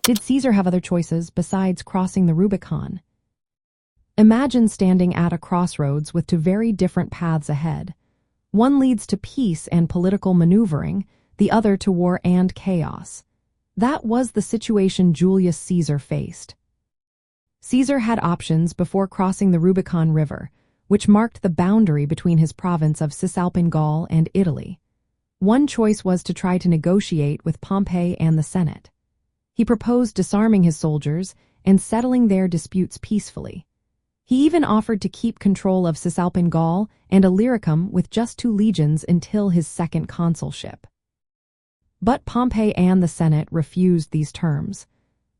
Did Caesar have other choices besides crossing the Rubicon? Imagine standing at a crossroads with two very different paths ahead. One leads to peace and political maneuvering, the other to war and chaos. That was the situation Julius Caesar faced. Caesar had options before crossing the Rubicon River, which marked the boundary between his province of Cisalpine Gaul and Italy. One choice was to try to negotiate with Pompey and the Senate. He proposed disarming his soldiers and settling their disputes peacefully. He even offered to keep control of Cisalpine Gaul and Illyricum with just 2 legions until his second consulship. But Pompey and the Senate refused these terms.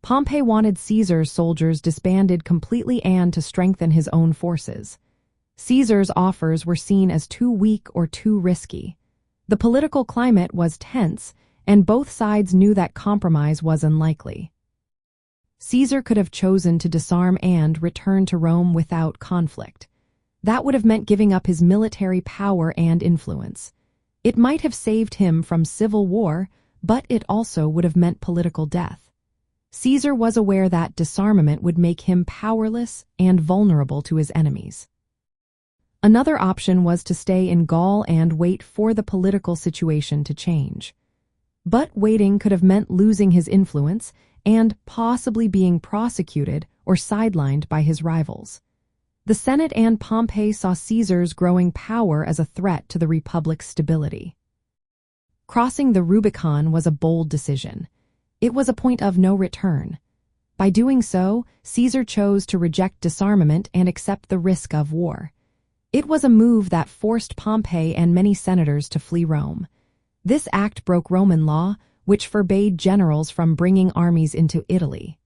Pompey wanted Caesar's soldiers disbanded completely and to strengthen his own forces. Caesar's offers were seen as too weak or too risky. The political climate was tense, and both sides knew that compromise was unlikely. Caesar could have chosen to disarm and return to Rome without conflict. That would have meant giving up his military power and influence. It might have saved him from civil war, but it also would have meant political death. Caesar was aware that disarmament would make him powerless and vulnerable to his enemies. Another option was to stay in Gaul and wait for the political situation to change. But waiting could have meant losing his influence and possibly being prosecuted or sidelined by his rivals. The Senate and Pompey saw Caesar's growing power as a threat to the Republic's stability. Crossing the Rubicon was a bold decision. It was a point of no return. By doing so, Caesar chose to reject disarmament and accept the risk of war. It was a move that forced Pompey and many senators to flee Rome. This act broke Roman law, which forbade generals from bringing armies into Italy.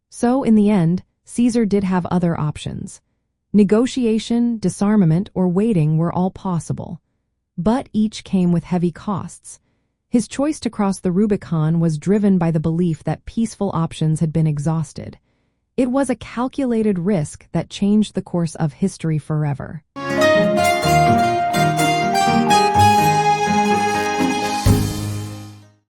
So, in the end, Caesar did have other options. Negotiation, disarmament, or waiting were all possible. But each came with heavy costs. His choice to cross the Rubicon was driven by the belief that peaceful options had been exhausted. It was a calculated risk that changed the course of history forever.